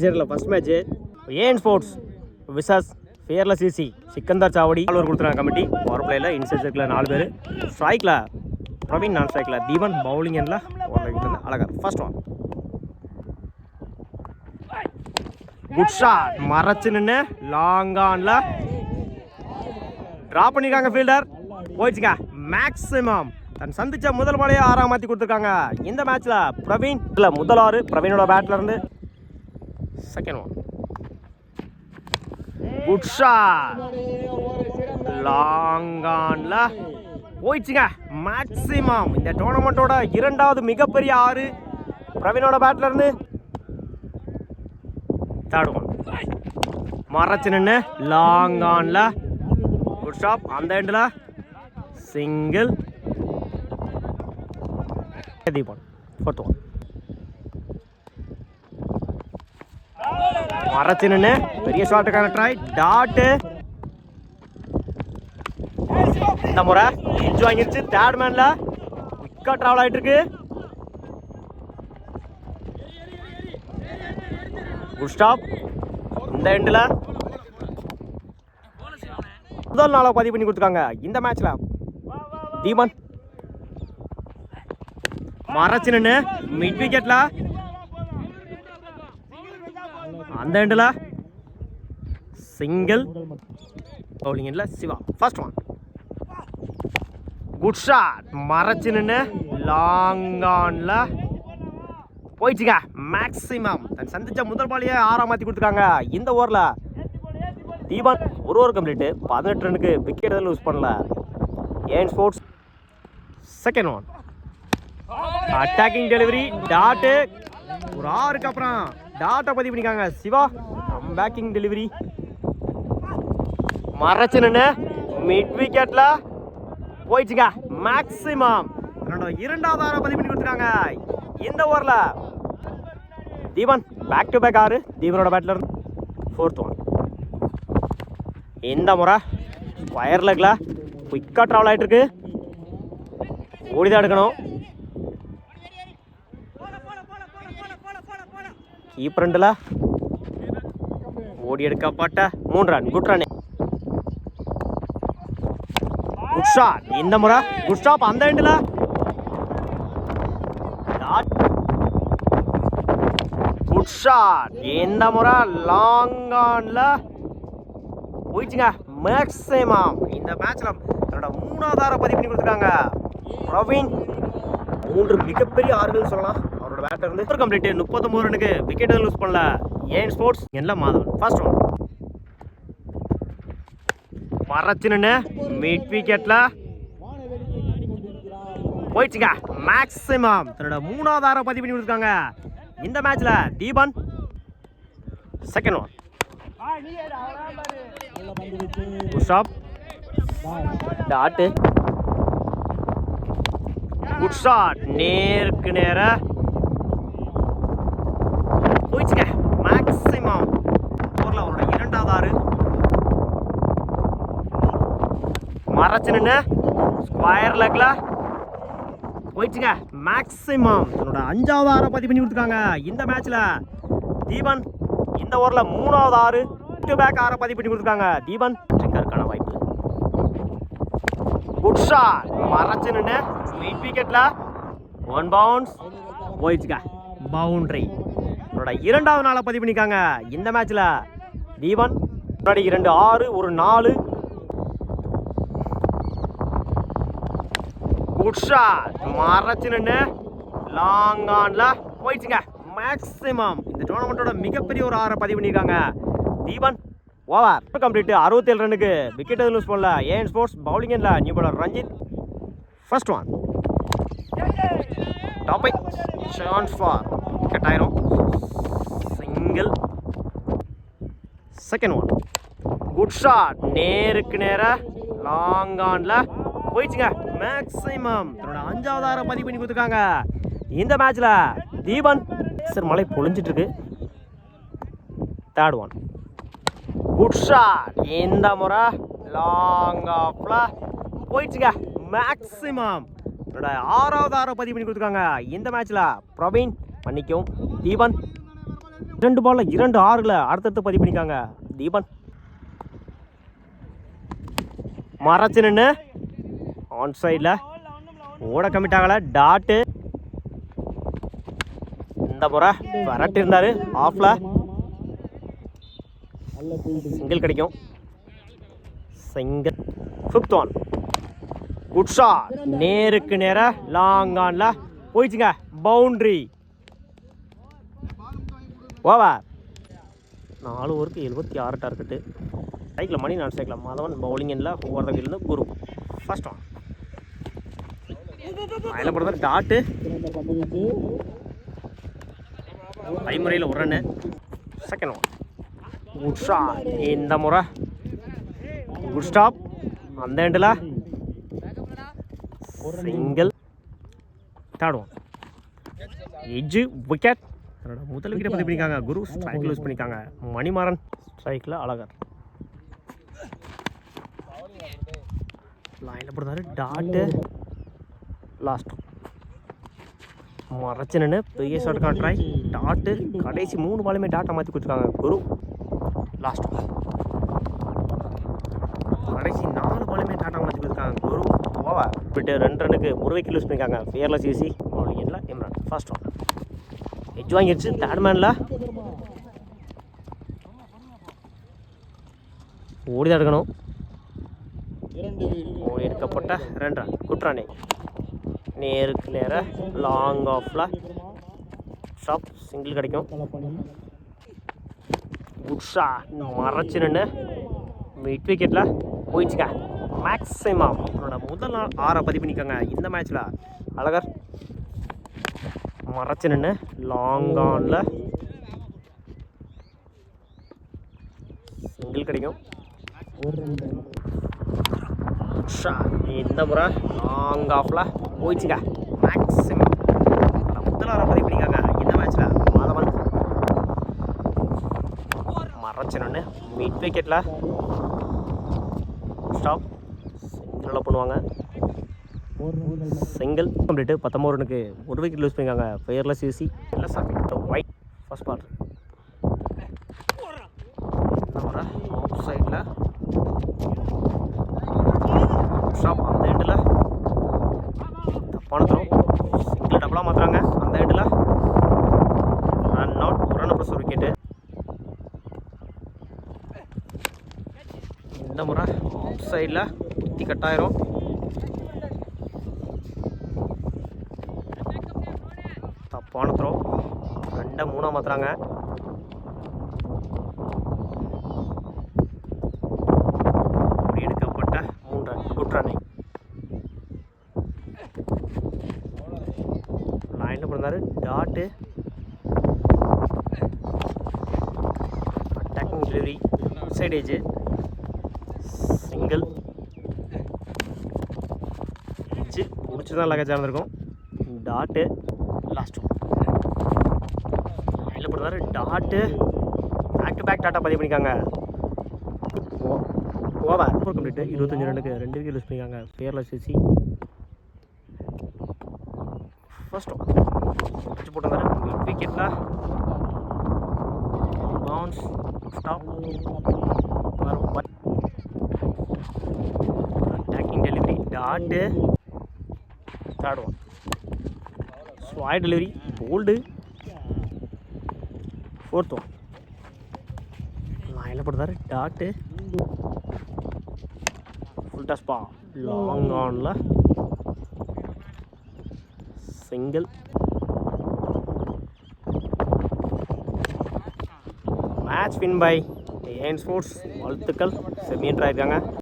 சரியில்ல first match ஏன் sports விசஸ் ஃபியர்லெஸ் சிசி சிக்கந்தர் சாவடி ஆல் ஓவர் கொடுத்துருக்காங்க கமிட்டி. பவர் பிளேயில் இன்சைட் சர்க்கில் 4 பேர், ஸ்ட்ரைக்கில் பிரவீன், நான் ஸ்ட்ரைக்கில் தீபன், பவுலிங் எண்டில் Azhagar. First one good shot, மறைச்சு நின்று லாங் ஆனில் ட்ரா பண்ணியிருக்காங்க ஃபீல்டர். போயிடுச்சுங்க மேக்ஸிமம். தன் சந்திச்ச முதல் பாலையே 6 மாற்றி கொடுத்துருக்காங்க இந்த மேட்ச்சில். பிரவீன் இல்லை முதல் 6 பிரவீனோட பேட்டில் இருந்து. Second one good shot, long ஆன்ல போயிடுச்சுங்க மேக்ஸிமம். இந்த டோர்னமெண்ட்டோட 2வது மிகப்பெரிய 6 பிரவீனோட பேட்டில் இருந்து. தேர்ட் ஒன் மறைச்சு நின்று லாங் ஆன்ல குட் ஷாட், அந்த எண்டில் சிங்கிள். தீபன் ஃபோர்த் ஒன் மறைச்சு நின்று பெரிய ஷாட்டுக்கான ட்ரை, டாட்டு. இந்த முறை இன்ச் வாங்கிருச்சு. தேர்ட் மேன்ல குயிக்கா டிராவல் ஆயிட்டு இருக்கு. குட் ஸ்டாப், இந்த எண்டில் முதல் நாளாக பதிவு பண்ணி கொடுத்துருக்காங்க இந்த மேட்ச்ல. தீபன் மறைச்சு நின்று மிட் விக்கெட்ல அந்த எண்டில் சிங்கிள். பவுலிங் எண்டில் Siva. First one good shot, மறைச்சு நின்று லாங் ஆன்ல போயிடுச்சுங்க மேக்ஸிமம். தன் சந்திச்ச முதல் பாலையே 6 மாற்றி கொடுத்துருக்காங்க இந்த ஓவரில். தீபன் ஒரு ஓவர் கம்ப்ளீட்டு, 18 ரனுக்கு விக்கெட் எதுவும் லூஸ் பண்ணல. ஏன் sports second one attacking delivery, dot. ஒரு 6க்கு அப்புறம் டாட்டை பதிவு பண்ணிக்காங்க சிவா. பேக்கிங் டெலிவரி மறைச்சு நின்று மிட் விக்கெட்ல போயிடுச்சுங்க மேக்ஸிமம். 2வது 6 பதிவு பண்ணி கொடுத்துருக்காங்க இந்த ஓவரில். தீபன் பேக் டு பேக் 6 தீபனோட பேட்ல இருந்து. ஃபோர்த் ஒன் இந்த முறை ஸ்கொயர் லெக்ல குயிக்காக ட்ராவல் ஆகிட்டு இருக்கு. ஓடிதான் எடுக்கணும். கீப்பர் ரெண்டில் ஓடி எடுக்கப்பட்ட 3 run. Good run, good shot. இந்த முறை குட் ஸ்டாப், அந்த எண்டில் குட் ஷாட். இந்த முறை லாங் ஆன்ல போயிடுச்சுங்க மேக்ஸிமம். இந்த மேட்ச்ல தன்னோட 3வது பதிவு பண்ணி கொடுத்துருக்காங்க பிரவீன். 3 மிகப்பெரிய 6 சொல்லலாம் அவரோட பேட்டர் இருந்து. கம்ப்ளீட் 39 ரனுக்கு விக்கெட் லூஸ் பண்ணல ஏன் ஸ்போர்ட்ஸ் எல்லாம் மாதவன். ஃபர்ஸ்ட் ஒன் மறைச்சு நின்று மிட் விக்கெட்ல போயிடுச்சுங்க மேக்ஸிமம். தன்னோட 3வது பதிவு பண்ணி கொடுத்துருக்காங்க இந்த மேட்ச்ல. Deepan second one dot, good shot, நேருக்கு நேர போயிடுச்சுங்க மேக்ஸிமம். ஓவரில் அவரோட 2வது 6 மறைச்சு நின்று ஸ்கொயர் லெக்ல போயிடுச்சுங்க மேக்ஸிமம். தன்னோட 5வது 6 பதிவு பண்ணி கொடுத்துருக்காங்க இந்த மேட்ச்ல. தீபன் இந்த ஓவரில் 3வது 6 டு பேக் 6 பதிவு பண்ணி கொடுத்துருக்காங்க. தீபன் ட்ரிக்கருக்கான வாய்ப்பு. குட் ஷாட், மறைச்சு நின்று மிட் விக்கெட்ல 1 பவுன்ஸ் போயிடுச்சுங்க பவுண்டரி. அவரோட 2வது நாளை பதிவு பண்ணிக்காங்க இந்த மேட்ச்ல. தீபன் 2 6 ஒரு 4. குட் ஷாட், மறைச்சு நின்று லாங் ஆன்ல போயிடுச்சுங்க மேக்ஸிமம். இந்த டோர்னமெண்ட்டோட மிகப்பெரிய ஒரு 6 பதிவு பண்ணியிருக்காங்க தீபன். ஓவர் கம்ப்ளீட் 67 ரனுக்கு விக்கெட் எதுவும் லூஸ் பண்ணல ஏன் ஸ்போர்ட்ஸ். பவுலிங் எண்டில் new bowler Ranjith. First one டாபிக் சான்ஸ் ஃபார் விக்கெட் ஆயிரும், single. Second one good shot, நேருக்கு நேர லாங் ஆன்ல போயிடுச்சுங்க மேக்ஸிமம். தன்னோட 5வது 6 பதிவு பண்ணி கொடுத்துருக்காங்க இந்த மேட்ச்ல. தீபன் சார் மழை பொழிஞ்சிட்டு இருக்கு. தேர்ட் ஒன் குட் ஷாட், இந்த முறை லாங் ஆஃப்ல போயிடுச்சுங்க மேக்ஸிமம். 6வது 6 பதிவு பண்ணி கொடுத்துருக்காங்க இந்த மேட்ச்ல. பிரவீன் மன்னிக்கும் தீபன் 2 பால்ல 2 6ல அடுத்தடுத்து பதிவு பண்ணிக்காங்க. தீபன் மறைச்சு நின்று ஆன் சைடில் ஓட கமிட் ஆகலை. டாட்டு இந்த முறை விரட்டு இருந்தார். ஆஃப்ல சிங்கிள் கிடைக்கும். Single 5th one. Good shot. நேருக்கு நேராக லாங் ஆனில் போயிடுச்சுங்க. பவுண்ட்ரி. ஓவர். 4 ஓவருக்கு 76 டார்கெட்டு. ஸ்ட்ரைக்கில் மணி, நான் ஸ்ட்ரைக்கில் மாதவன். பவுலிங் எண்ணில் ஓவர் த வீல்லேருந்து குரு. First one. அதில் போடுறது டாட்டு. கைமுறையில் ஒரு run. Second one. Good shot. இந்த முறை குட் ஸ்டாப். அந்த எண்டில் single. Third one. Edge wicket. முதல் விக்கெட்டை பதிவு பண்ணிக்காங்க. குரு ஸ்ட்ரைக்கில் யூஸ் பண்ணிக்காங்க. மணிமாறன் ஸ்ட்ரைக்கில் அழகர். லைனில் போடுறாரு டாட்டு. லாஸ்ட் மறைச்சு நின்று பெரிய ஷாட்டுக்கான ட்ரை. டாட்டு. கடைசி 3 பாலுமே டாட்டை மாற்றி கொடுத்துருக்காங்க குரு. லாஸ்ட் கடைசி 4 பாலுமே டாட்டா மாற்றி கொடுத்துருக்காங்க குரு. ஓவர். விட்டு 2 ரன்னுக்கு ஒரு விக்கெட் யூஸ் பண்ணியிருக்காங்க. Fearless easy. பவுலிங்கில் இம்ரான். First one. எஜ் வாங்கிடுச்சு. தேர்ட் மேனில் ஓடி தான் எடுக்கணும். ஓடி எடுக்கப்பட்ட 2 ரன். Good running. நேருக்கு நேராக லாங் ஆஃபில் ஸ்டாப். சிங்கிள் கிடைக்கும். Good shot. மறைச்சு நின்று மிட் விக்கெட்டில் போயிடுச்சுங்க. மேக்ஸிமம் அவனோட முதல் நாள் 6 பதிவு பண்ணிக்கோங்க இந்த மேட்ச்சில். அழகர் மறைச்சு நின்று லாங் ஆனில் சிங்கிள் கிடைக்கும். இந்த முறை லாங் ஆஃபில் போயிடுச்சுங்க. மேக்ஸிமம் முதல் 6 பதிவு பண்ணிக்காங்க இந்த மேட்ச்சில். மாதவன் மறைச்சு நின்று மிட் விக்கெட்டில் ஸ்டாப். சிங்கிளில் பண்ணுவாங்க. Single complete. 19 ரனுக்கு ஒரு விக்கெட் லூஸ் பண்ணிக்காங்க. Fearless easy. லெஸ் ஒயிட். First ball. ஆஃப் சைடில் ஸ்டாப். அந்த எண்டில் தப்பான த்ரோ. சிங்கிள் டபுளாக மாற்றுறாங்க. அந்த எண்டில் ரன் அவுட். ஒரு ரன் ப்ளஸ் ஒரு விக்கெட்டு. இந்த முறை ஆஃப் சைடில் குத்தி கட்டாயிரும். தப்பான த்ரோ. 2-3 மாற்றுறாங்க. எடுக்கப்பட்ட 3 ரன். Good running. லைனில் பிறந்தாரு dot. Attacking delivery. Side edge. Single. Edge பிடிச்சி தான் லகேஜாக இருந்திருக்கும். டாட்டு. லாஸ்ட் லைனில் போடுறாரு டாட்டு. பேக் டு பேக் டாட்டா பதிவு பண்ணிக்காங்க. ஓவர். கம்ப்ளீட்டு. 25 ரன்னுக்கு 2 விக்கெட் யூஸ் பண்ணிக்காங்க. Fearless easy. ஃபர்ஸ்ட் வச்சு போட்டிருந்தாரு மிட் விக்கெட்டில். Bounce. Stop. Attacking delivery. Dot. Third one. Sway delivery. Bowled. 4th one. லைனில் போடுறாரு டாட்டு. ஃபுல் டாஸ்பா. Long on single. Match win by ஏன் ஸ்போர்ட்ஸ். வாழ்த்துக்கள். செமி என்ட்ராயிருக்காங்க.